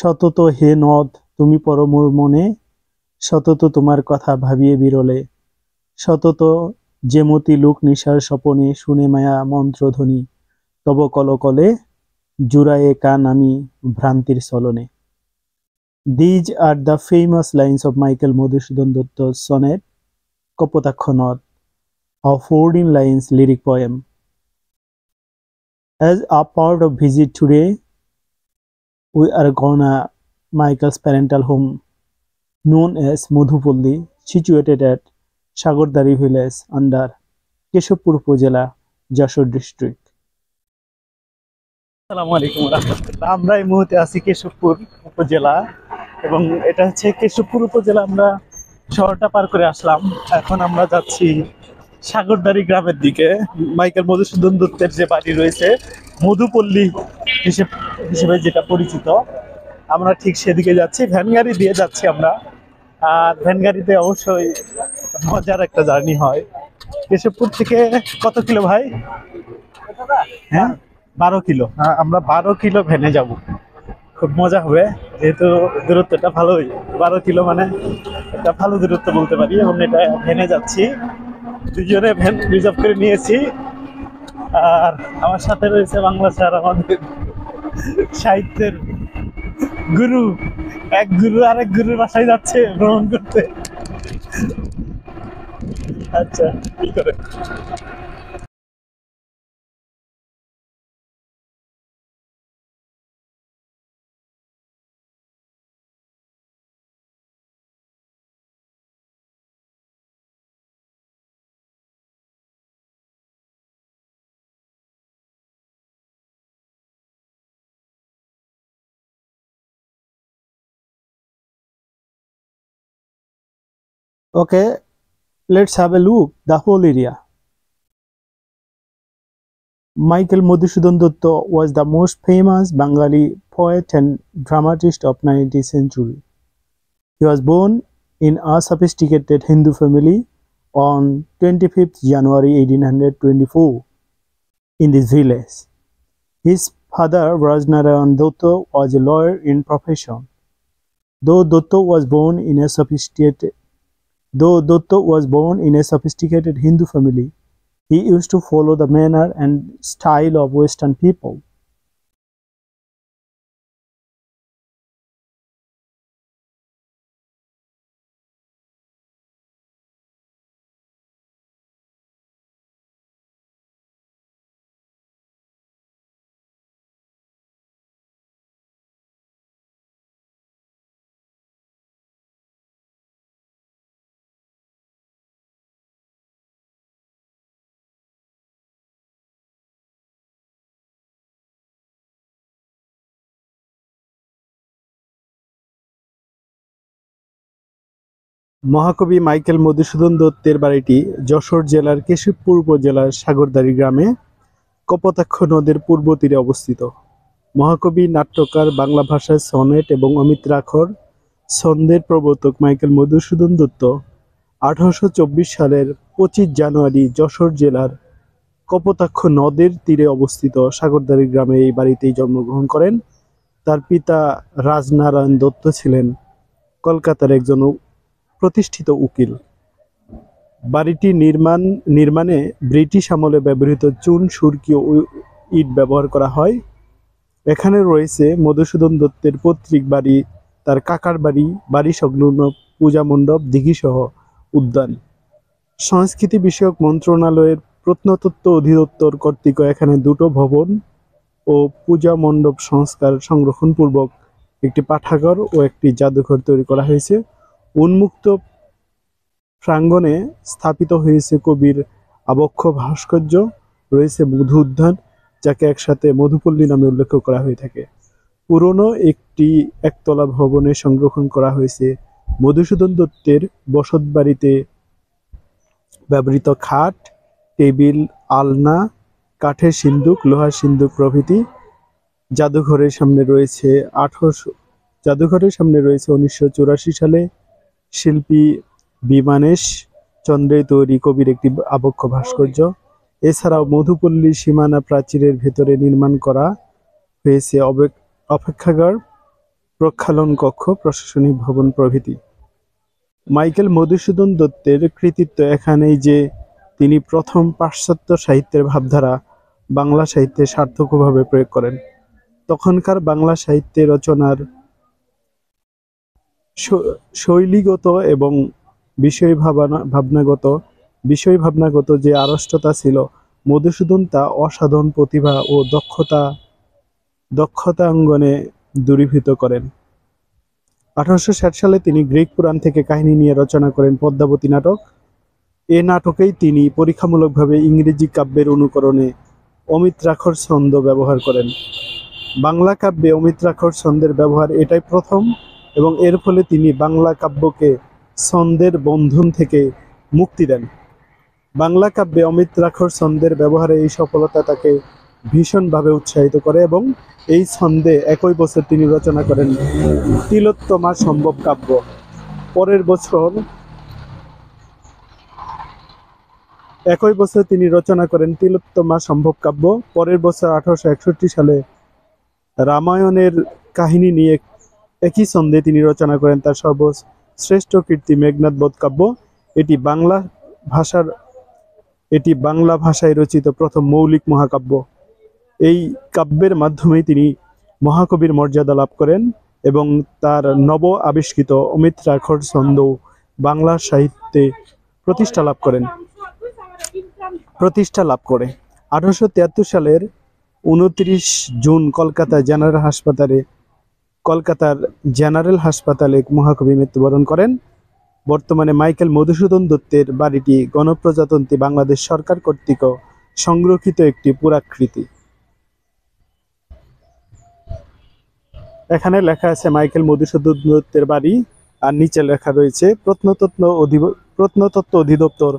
সতত হে নদ তুমি পড়ো মোর মনে, সতত তোমার কথা ভাবিয়ে বিরলে, সতত যেমতি লোক নিশার স্বপনে শুনে মায়া মন্ত্রধ্বনি, তব কলকলে জুড়ায়ে কান আমি ভ্রান্তির চলনে। These are the famous lines of Michael Madhusudan Dutt's sonnet Kapotakho Nod, a 14 lines lyric poem. As a part of visit today, we are gonna Michael's parental home, known as Madhupalli, situated at Sagordari village under Keshapur Upazela, Jashore district. আসসালামু আলাইকুম রাহমাতুল্লাহ। আমরা এই মুহূর্তে আছি কেশবপুর উপজেলা এবং এটা হচ্ছে কেশবপুর উপজেলা। আমরা শহরটা পার করে আসলাম, এখন আমরা যাচ্ছি সাগরদাড়ি গ্রামের দিকে। মাইকেল মধুসূদন দত্তের যে বাড়ি রয়েছে মধুপল্লী হিসেবে যেটা পরিচিত, আমরা ঠিক সেদিকে যাচ্ছি। ভ্যান গাড়ি দিয়ে যাচ্ছি আমরা, আর ভ্যান গাড়িতে অবশ্যই মজার একটা জার্নি হয়। কেশবপুর থেকে কত কিলো ভাই? হ্যাঁ 12 কিলো। আমরা 12 কিলো ভ্যানে যাব, খুব মজা হবে যেহেতু দূরত্বটা ভালোই। 12 কিলো মানে একটা ভালো দূরত্ব বলতে পারি। এবং এটা ভ্যানে যাচ্ছি, দুজনে ভ্যান রিজার্ভ করে নিয়েছি। আর আমার সাথে রয়েছে বাংলা স্যার, আমাদের সাহিত্যের গুরু। এক গুরু আরেক গুরুর বাসায় যাচ্ছে ভ্রমণ করতে। আচ্ছা কি করে Okay, let's have a look the whole area. Michael Madhusudan Dutta was the most famous Bengali poet and dramatist of 19th century. He was born in a sophisticated Hindu family on 25th January 1824 in this village. His father Rajnarayan Dutta was a lawyer in profession. Though Dutta was born in a sophisticated Hindu family, he used to follow the manner and style of Western people. মহাকবি Michael Madhusudan দত্তের বাড়িটি যশোর জেলার কেশবপুর উপজেলার সাগরদাড়ি গ্রামে কপোতাক্ষ নদের পূর্ব তীরে অবস্থিত। মহাকবি, নাট্যকার, বাংলা ভাষায় সনেট এবং অমিত্রাক্ষর ছন্দের প্রবর্তক মাইকেল মধুসূদন দত্ত 1824 সালের 25 জানুয়ারি যশোর জেলার কপোতাক্ষ নদের তীরে অবস্থিত সাগরদাড়ি গ্রামে এই বাড়িতেই জন্মগ্রহণ করেন। তার পিতা রাজনারায়ণ দত্ত ছিলেন কলকাতার একজন প্রতিষ্ঠিত উকিল। বাড়িটি নির্মাণে ব্রিটিশ আমলে ব্যবহৃত চুন, সুরকি ও ইট ব্যবহার করা হয়। এখানে রয়েছে মধুসূদন দত্তের পৈতৃক বাড়ি, তার কাকার বাড়ি, বাড়ি সংলগ্ন পূজা মণ্ডপ, দিঘিসহ উদ্যান। সংস্কৃতি বিষয়ক মন্ত্রণালয়ের প্রত্নতত্ত্ব অধিদপ্তর কর্তৃক এখানে দুটো ভবন ও পূজা মণ্ডপ সংরক্ষণপূর্বক একটি পাঠাগার ও একটি জাদুঘর তৈরি করা হয়েছে। উন্মুক্ত প্রাঙ্গণে স্থাপিত হয়েছে কবির আবক্ষ ভাস্কর্য, রয়েছে মধু উদ্যান, যাকে একসাথে মধুপল্লী নামে উল্লেখ করা হয়ে থাকে। পুরনো একটি একতলা ভবনে সংরক্ষণ করা হয়েছে মধুসূদন দত্তের বসতবাড়িতে ব্যবহৃত খাট, টেবিল, আলনা, কাঠের সিন্দুক, লোহার সিন্দুক প্রভৃতি। জাদুঘরের সামনে রয়েছে 1984 সালে শিল্পী বিমানেশ চন্দ্রের তৈরি কবির একটি আবক্ষ ভাস্কর্য। এছাড়াও মধুপল্লীর সীমানা প্রাচীরের ভেতরে নির্মাণ করা হয়েছে অপেক্ষাগার, প্রক্ষালন কক্ষ, প্রশাসনিক ভবন প্রভৃতি। মাইকেল মধুসূদন দত্তের কৃতিত্ব এখানেই যে তিনি প্রথম পাশ্চাত্য সাহিত্যের ভাবধারা বাংলা সাহিত্যে সার্থকভাবে প্রয়োগ করেন। তখনকার বাংলা সাহিত্যে রচনার শৈলীগত এবং বিষয় ভাবনাগত যে আড়ষ্টতা ছিল, মধুসূদন তা অসাধারণ প্রতিভা ও দক্ষতা অঙ্গনে দূরীভূত করেন। 1860 সালে তিনি গ্রিক পুরাণ থেকে কাহিনী নিয়ে রচনা করেন পদ্মাবতী নাটক। এ নাটকেই তিনি পরীক্ষামূলকভাবে ইংরেজি কাব্যের অনুকরণে অমিত্রাক্ষর ছন্দ ব্যবহার করেন। বাংলা কাব্যে অমিত্রাক্ষর ছন্দের ব্যবহার এটাই প্রথম, এবং এর ফলে তিনি বাংলা কাব্যকে ছন্দের বন্ধন থেকে মুক্তি দেন। বাংলা কাব্যে অমিত্রাক্ষর ছন্দের ব্যবহারে এই সফলতা তাকে ভীষণভাবে উৎসাহিত করে, এবং এই ছন্দে একই বছর তিনি রচনা করেন তিলোত্তমা সম্ভব কাব্য। পরের বছর একই বছর তিনি রচনা করেন তিলোত্তমা সম্ভব কাব্য। পরের বছর 1861 সালে রামায়ণের কাহিনী নিয়ে একই ছন্দে তিনি রচনা করেন তার সর্বশ্রেষ্ঠ কীর্তি মেঘনাদ বধ কাব্য। এটি বাংলা ভাষায় রচিত প্রথম মৌলিক মহাকাব্য। এই কাব্যের মাধ্যমেই তিনি মহাকবির মর্যাদা লাভ করেন, এবং তার নব আবিষ্কৃত অমিত্রাক্ষর ছন্দ বাংলা সাহিত্যে প্রতিষ্ঠা লাভ করে। 1873 সালের 29 জুন কলকাতার জেনারেল হাসপাতালে মহাকবি মৃত্যুবরণ করেন। বর্তমানে মাইকেল মধুসূদন দত্তের বাড়িটি গণপ্রজাতন্ত্রী বাংলাদেশ সরকার কর্তৃক সংরক্ষিত একটি পুরাকৃতি। এখানে লেখা আছে মাইকেল মধুসূদন দত্তের বাড়ি, আর নিচে লেখা রয়েছে প্রত্নতত্ত্ব অধিদপ্তর,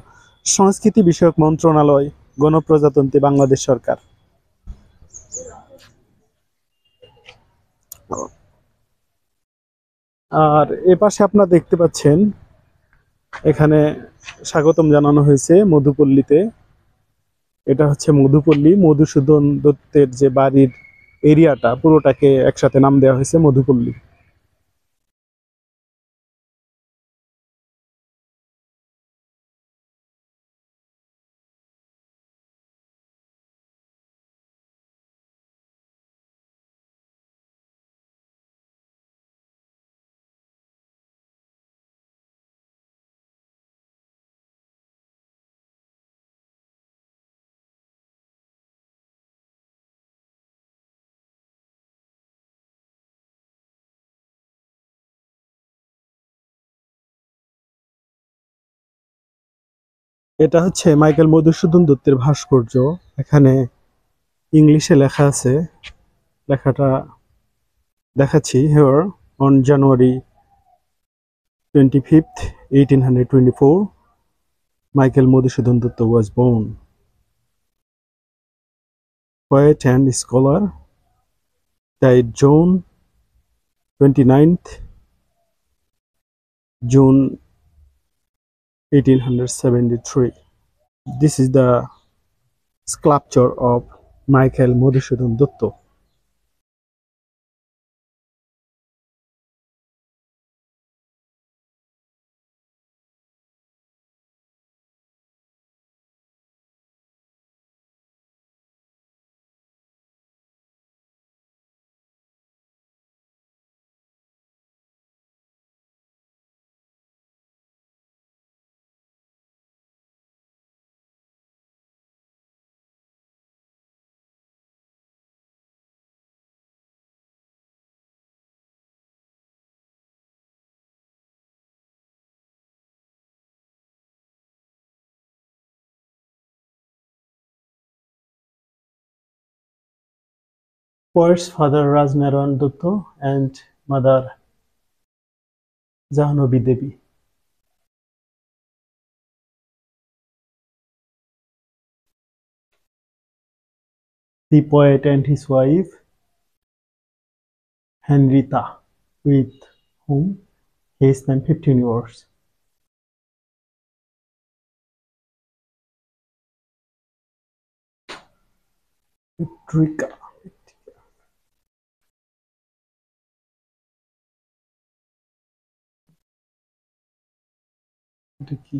সংস্কৃতি বিষয়ক মন্ত্রণালয়, গণপ্রজাতন্ত্রী বাংলাদেশ সরকার। আর এপাশে আপনারা দেখতে পাচ্ছেন এখানে স্বাগতম জানানো হয়েছে মধুপল্লীতে। এটা হচ্ছে মধুপল্লী, মধুসূদন দত্তের যে বাড়ির এরিয়াটা পুরোটাকে একসাথে নাম দেওয়া হয়েছে মধুপল্লী। এটা হচ্ছে মাইকেল মধুসূদন দত্তের ভাস্কর্য। এখানে ইংলিশে লেখা আছে, লেখাটা দেখাচ্ছি। Here on January 25th, 1824, Michael Madhusudan Dutta was born. Poet and scholar, died June 29th, June 1873. This is the sculpture of Michael Madhusudan Dutta. Poet's father Rajnaran Dutta and mother Jahnavi Devi. The poet and his wife Henrietta, with whom he spent 15 years. Utrika. এটা কি?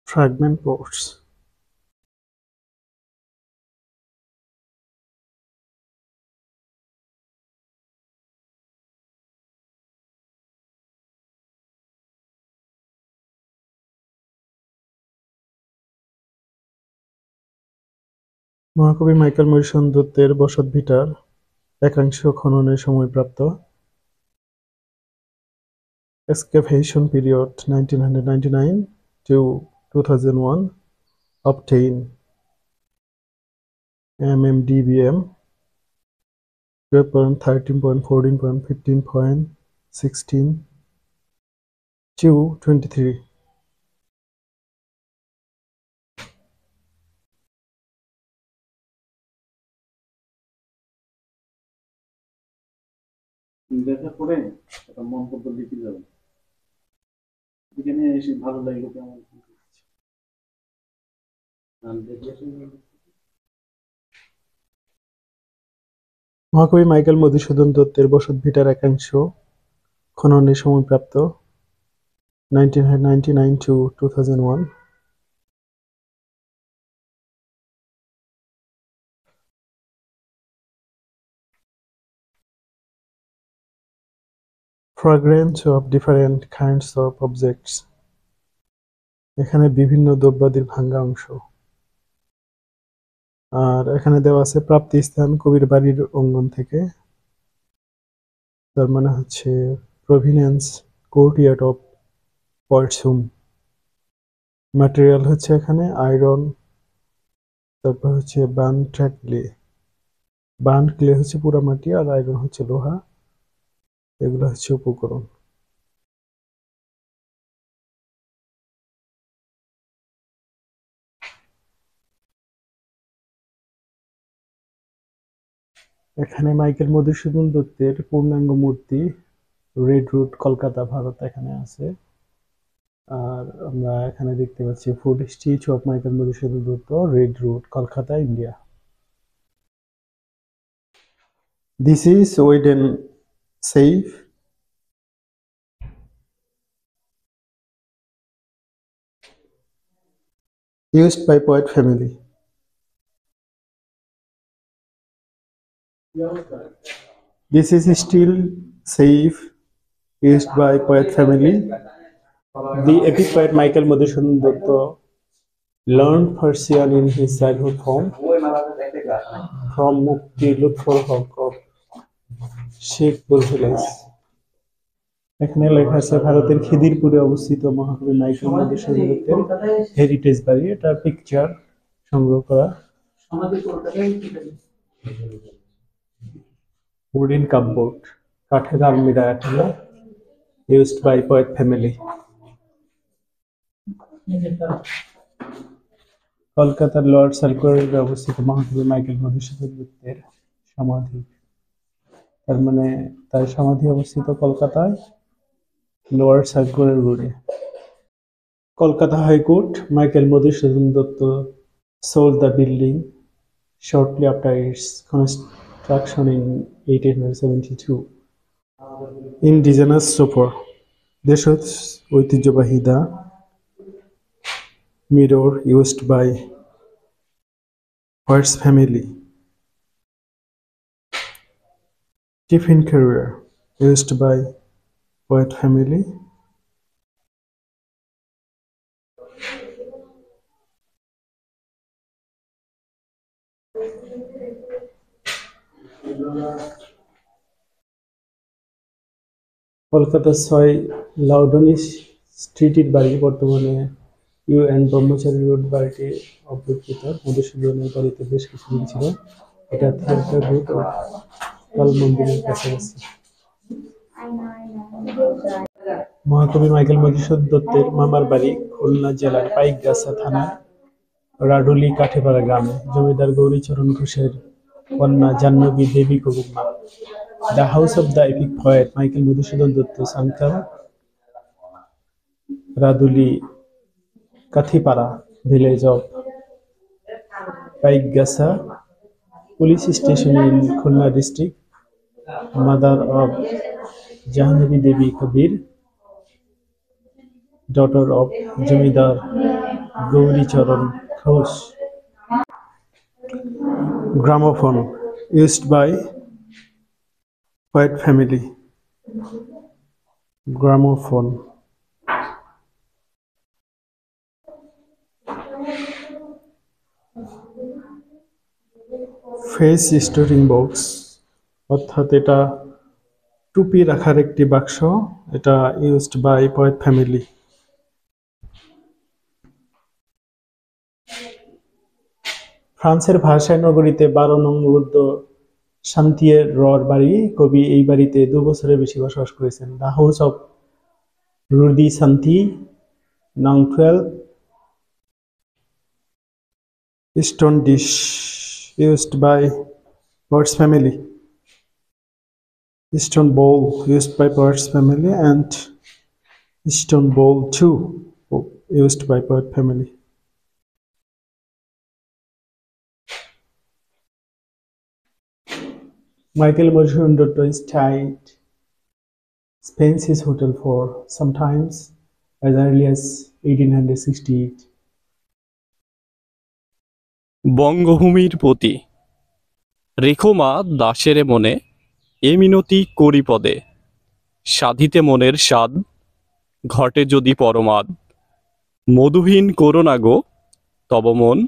Fragment ports. মহাকবি Michael Madhusudan দত্তের বসতভিটার একাংশ খননের সময়প্রাপ্ত। Excavation period 1999 to 2001 obtain MMDBM 12.13.14.15.16 to 23. দেখার পরে একটা মন্তব্য লিখে যাবেন, এখানে এসে ভালো লাগলো কেমন। মহাকবি মাইকেল মধুসূদন দত্তের বসতভিটার একাংশ খননের সময়প্রাপ্ত 1999 to 2001। Fragrance of different kinds of objects, এখানে বিভিন্ন দ্রব্যাদির ভাঙ্গা অংশ। আর এখানে দেওয়া আছে প্রাপ্তি স্থান কবির বাড়ির অঙ্গন থেকে, তার মানে হচ্ছে প্রভিনেন্স courtyard of poet's home. Material হচ্ছে এখানে আয়রন, তারপর হচ্ছে বার্নড ক্লে। বার্নড ক্লে হচ্ছে পুরা মাটি, আর আয়রন হচ্ছে লোহা। এগুলো হচ্ছে উপকরণ। এখানে মাইকেল মধুসূদন দত্তের পূর্ণাঙ্গ মূর্তি রেড রুট, কলকাতা, ভারত এখানে আছে। আর আমরা এখানে দেখতে পাচ্ছি ফুড statue of Michael Madhusudan Dutta, red road, Kolkata, India. This is wooden safe used by poet family. This is still safe used by poet family. The epic poet Michael Madhusudan Datta learned Persian in his childhood home from Mukti Lutful Haq of Sheikhpur village. এখানে লেখা আছে ভারতের খিদিরপুরে অবস্থিত মহাকবি Michael Madhusudan দত্তের heritage বাড়ি। এটা picture সংগ্রহ করা। উডেন কাপবোর্ড, কাঠের আলমিরা এখানে used by poet family. কলকাতার লোয়ার সার্কুলারে অবস্থিত মহাকবি মাইকেল মধুসূদন দত্তের সমাধি। তার মানে তার সমাধি অবস্থিত কলকাতায় লোয়ার সার্কুলার রোডে। Kolkata high court Michael Madhusudan Dutta sold the building shortly after its construction in 1872. Indigenous Super, দেশজ ঐতিহ্যবাহী দা mirror used by poet's family. Tiffin carrier used by poet family. কলকাতার 6 লাউডনি স্ট্রিটের বাড়ি, বর্তমানে ইউ.এন. ব্রহ্মচারী রোড বাড়িটি অপেক্ষিত। মধুসূদনের বাড়িতে বেশ কিছুদিন ছিল। এটা থিয়েটার রোড ও কাল মন্দিরের কাছাকাছি। মহাকবি মাইকেল মধুসূদন দত্তের মামার বাড়ি খুলনা জেলার পাইকগাছা থানার রাডুলি কাঠেপাড়া গ্রামে। জমিদার গৌরীচরণ ঘোষের কন্যা জাহ্নবী দেবী কবির মা। The house of the epic poet Michael Madhusudan Datta Sankar, Raduli, Kathipara, village of Paigasa police station in Khulna district, mother of Jahnavi Devi Kabir, daughter of Jamidar Gauri Charan Ghosh. Gramophone used by poet family. Gramophone. Face storing box, অর্থাৎ এটা টুপি রাখার একটি বাক্স, এটা used by poet family. ফ্রান্সের Versailles নগরীতে 12 নং রুদ্র শান্তিয়ের রর বাড়ি, কবি এই বাড়িতে 2 বছরের বেশি বসবাস করেছেন। দ্য হাউস অফ রুদি শান্তি, নং 12, stone dish used by poet's family. Stone bowl used by poet's family, and stone bowl 2 used by poet family. Michael Moshoon Dotto stayed Spence's Hotel for sometimes as early as 1868. বঙ্গভূমির প্রতি রেখো মা দাসের মনে, এ মিনতি করি পদে, সাধিতে মনের স্বাদ, ঘটে যদি পরমাদ, মধুহীন করোনা গো তব মন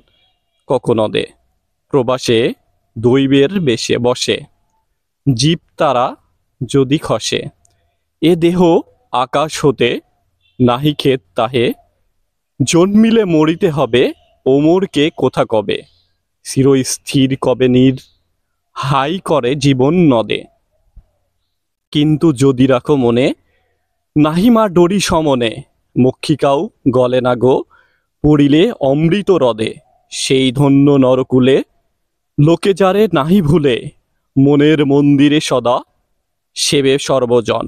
কখনদে, প্রবাসে দৈবের বেশে বসে, জীব তারা যদি খসে, এ দেহ আকাশ হতে নাহি ক্ষেত তাহে, জন্মিলে মরিতে হবে ওমরকে কোথা কবে, চিরস্থির কবে নীর হাই করে জীবন নদে, কিন্তু যদি রাখো মনে নাহি মা ডরি সমনে, মক্ষিকাও গলে না গো পড়িলে অমৃত হ্রদে, সেই ধন্য নরকুলে লোকে যারে নাহি ভুলে, মনের মন্দিরে সদা সেবে সর্বজন,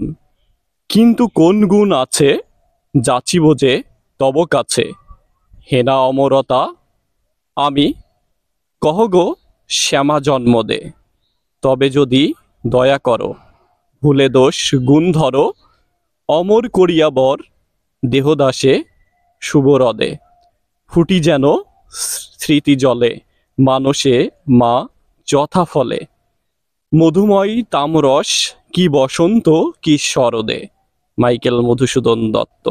কিন্তু কোন গুণ আছে যাচিব যে তব কাছে, হেনা অমরতা আমি কহ গো শ্যামা জন্ম দে, তবে যদি দয়া করো ভুলে দোষ গুণ ধরো, অমর করিয়া বর দেহদাসে শুভরদে, ফুটি যেন স্মৃতি জলে মানসে মা যথা ফলে, মধুময় তামরস কি বসন্ত কি শরদে। Michael Madhusudan Dutta.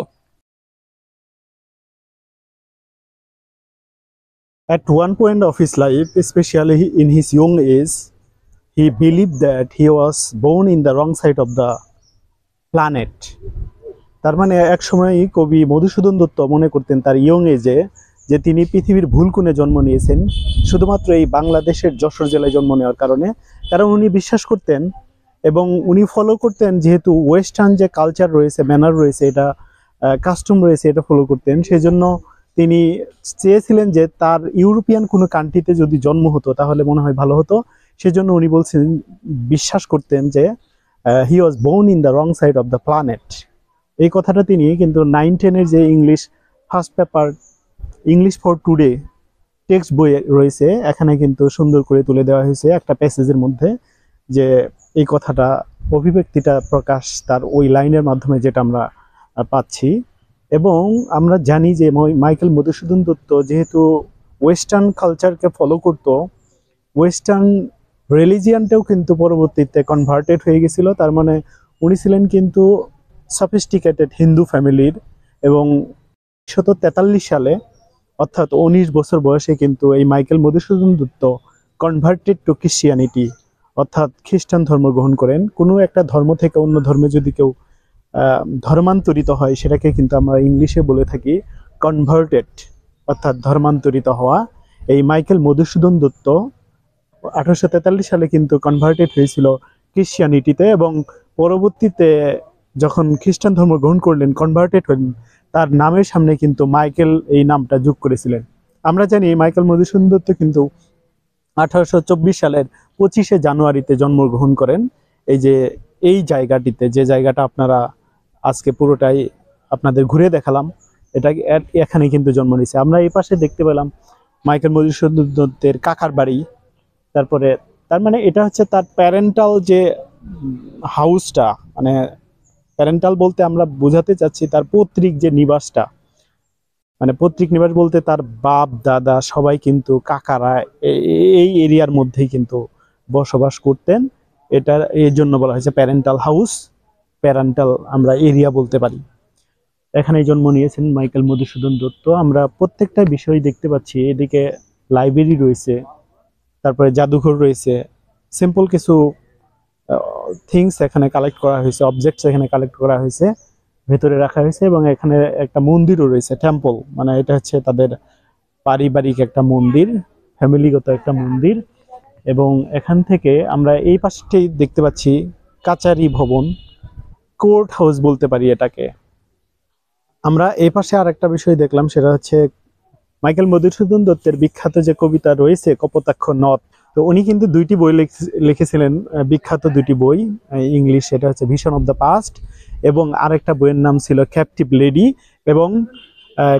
At one point of his life, especially in his young age, he believed that he was born in the wrong side of the planet. তার মানে এক সময়ই কবি মধুসূদন দত্ত মনে করতেন তার ইয়ং এজে যে তিনি পৃথিবীর ভুল কোণে জন্ম নিয়েছেন শুধুমাত্র এই বাংলাদেশের যশোর জেলায় জন্ম নেওয়ার কারণে। কারণ উনি বিশ্বাস করতেন এবং উনি ফলো করতেন, যেহেতু ওয়েস্টার্ন যে কালচার রয়েছে, ম্যানার রয়েছে, এটা কাস্টম রয়েছে, এটা ফলো করতেন। সেই জন্য তিনি চেয়েছিলেন যে তার ইউরোপিয়ান কোনো কান্ট্রিতে যদি জন্ম হতো তাহলে মনে হয় ভালো হতো। সেজন্য উনি বলছেন, বিশ্বাস করতেন যে he was born in the wrong side of the planet. এই কথাটা তিনি কিন্তু 9-10-এর যে English first paper English for today text বই রয়েছে, এখানে কিন্তু সুন্দর করে তুলে দেওয়া হয়েছে একটা প্যাসেজের মধ্যে, যে এই কথাটা অভিব্যক্তিটা প্রকাশ তার ওই লাইনের মাধ্যমে যেটা আমরা পাচ্ছি। এবং আমরা জানি যে মাইকেল মধুসূদন দত্ত যেহেতু ওয়েস্টার্ন কালচারকে ফলো করতো, ওয়েস্টার্ন রিলিজিয়ানটাও কিন্তু পরবর্তীতে কনভার্টেড হয়ে গেছিল। তার মানে উনি ছিলেন কিন্তু সফিস্টিকেটেড হিন্দু ফ্যামিলির, এবং 1943 সালে অর্থাৎ 19 বছর বয়সে কিন্তু এই Michael Madhusudan Dutta converted to Christianity, অর্থাৎ খ্রিস্টান ধর্ম গ্রহণ করেন। কোনো একটা ধর্ম থেকে অন্য ধর্মে যদি কেউ ধর্মান্তরিত হয় সেটাকে কিন্তু আমরা ইংলিশে বলে থাকি কনভার্টেড, অর্থাৎ ধর্মান্তরিত হওয়া। এই মাইকেল মধুসূদন দত্ত 1843 সালে কিন্তু কনভার্টেড হয়েছিল ক্রিশ্চিয়ানিটিতে, এবং পরবর্তীতে যখন খ্রিস্টান ধর্ম গ্রহণ করলেন, কনভার্টেড হলেন, তার নামের সামনে কিন্তু মাইকেল এই নামটা যোগ করেছিলেন। আমরা জানি মাইকেল মধুসূদন দত্ত কিন্তু 1824 সালের 25শে জানুয়ারিতে জন্মগ্রহণ করেন। এই যে এই জায়গাটিতে, যে জায়গাটা আপনারা আজকে পুরোটাই আপনাদের ঘুরে দেখালাম, এটা এখানে কিন্তু জন্ম নিয়েছে। আমরা এই পাশে দেখতে পেলাম মাইকেল মধুসূদন দত্তের কাকার বাড়ি। তারপরে তার মানে এটা হচ্ছে তার প্যারেন্টাল যে হাউসটা, মানে প্যারেন্টাল বলতে আমরা বোঝাতে চাচ্ছি তার পৈতৃক যে নিবাসটা, মানে পৈতৃক নিবাস বলতে তার বাপ দাদা সবাই কিন্তু কাকারা এই এরিয়ার মধ্যেই কিন্তু বসবাস করতেন। এটা এর জন্য বলা হয়েছে প্যারেন্টাল হাউস, প্যারেন্টাল আমরা এরিয়া বলতে পারি। এখানে জন্ম নিয়েছেন মাইকেল মধুসূদন দত্ত। আমরা প্রত্যেকটা বিষয় দেখতে পাচ্ছি, এদিকে লাইব্রেরি রয়েছে, তারপরে জাদুঘর রয়েছে, সিম্পল কিছু থিংস এখানে কালেক্ট করা হয়েছে, অবজেক্টস এখানে কালেক্ট করা হয়েছে, ভেতরে রাখা হয়েছে। এবং এখানে একটা মন্দিরও রয়েছে, টেম্পল, মানে এটা হচ্ছে তাদের পারিবারিক একটা মন্দির, ফ্যামিলিগত একটা মন্দির। এবং এখান থেকে আমরা এই পাশটাই দেখতে পাচ্ছি কাচারি ভবন, কোর্ট হাউস বলতে পারি এটাকে। আমরা এই পাশে আর একটা বিষয় দেখলাম, সেটা হচ্ছে মাইকেল মধুসূদন দত্তের বিখ্যাত যে কবিতা রয়েছে কপোতাক্ষ নদ। তো উনি কিন্তু দুইটি বই লিখেছিলেন, বিখ্যাত দুটি বই, ইংলিশ, সেটা হচ্ছে ভিশন অফ দ্য পাস্ট, এবং আরেকটা বইয়ের নাম ছিল ক্যাপটিভ লেডি। এবং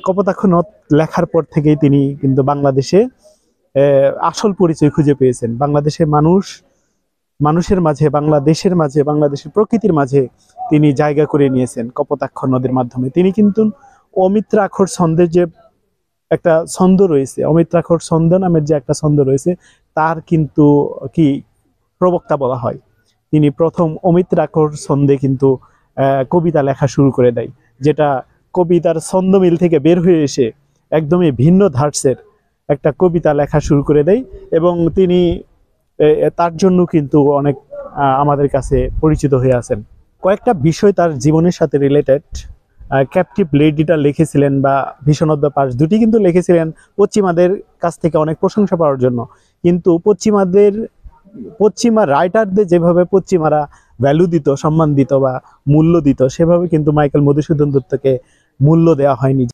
কপোতাক্ষ নদ লেখার পর থেকেই তিনি কিন্তু বাংলাদেশে আসল পরিচয় খুঁজে পেয়েছেন। বাংলাদেশের মানুষের মাঝে, বাংলাদেশের মাঝে, বাংলাদেশের প্রকৃতির মাঝে তিনি জায়গা করে নিয়েছেন কপোতাক্ষ নদীর মাধ্যমে। তিনি কিন্তু অমিত্রাক্ষর ছন্দের যে একটা ছন্দ রয়েছে, অমিত্রাক্ষর ছন্দ নামের যে একটা ছন্দ রয়েছে, তার কিন্তু কি প্রবক্তা বলা হয়। তিনি প্রথম অমিত্রাক্ষর ছন্দে কিন্তু কবিতা লেখা শুরু করে দেয়, যেটা কবিতার ছন্দমিল থেকে বের হয়ে এসে একদমই ভিন্ন ধার্সের একটা কবিতা লেখা শুরু করে দেয়। এবং তিনি তার জন্য কিন্তু অনেক আমাদের কাছে পরিচিত হয়ে আছেন। কয়েকটা বিষয় তার জীবনের সাথে রিলেটেড। ক্যাপটিভ লেডিটা লিখেছিলেন, বা ভিশন অফ দ্য পাস্ট দুটি কিন্তু লিখেছিলেন পশ্চিমাদের কাছ থেকে অনেক প্রশংসা পাওয়ার জন্য। কিন্তু পশ্চিমা রাইটারদের যেভাবে পশ্চিমারা ভ্যালু দিত, সম্মান দিত বা মূল্য দিত, সেভাবে কিন্তু মাইকেল মধুসূদন দত্তকে মূল্য দেওয়া হয়নি।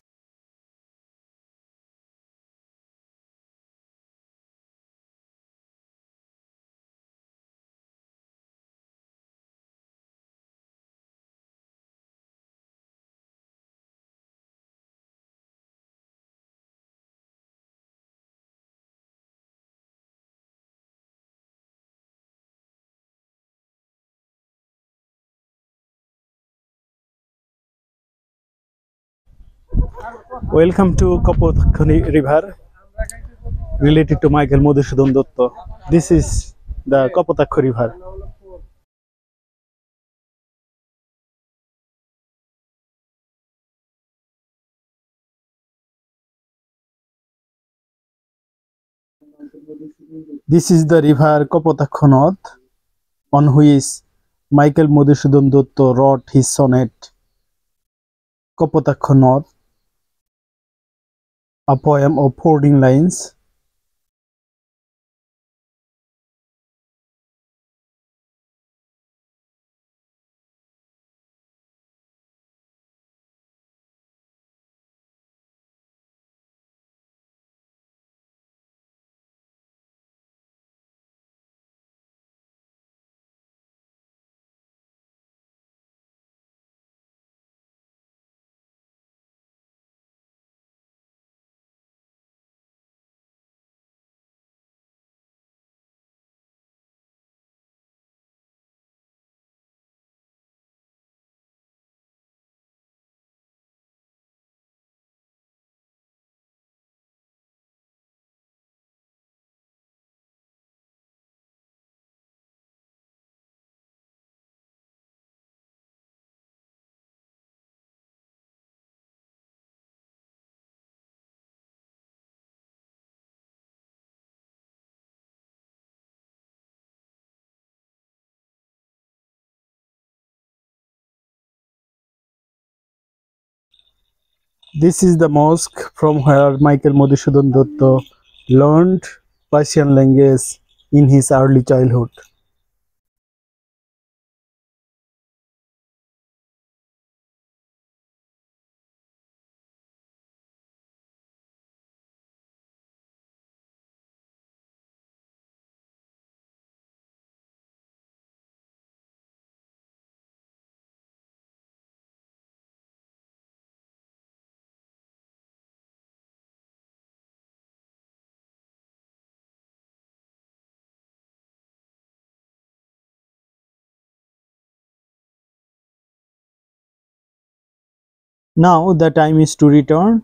Welcome to Kapotaksha river related to Michael Madhusudan Dutta. This is the Kapotakho River. This is the river Kapotakho Nod, on which Michael Madhusudan Dutta wrote his sonnet Kapotakho Nod, a poem of 14 lines. This is the mosque from where Michael Madhusudan Dutta learned Persian language in his early childhood. Now the time is to return.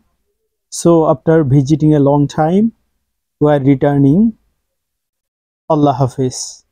So after visiting a long time, we are returning. Allah Hafiz.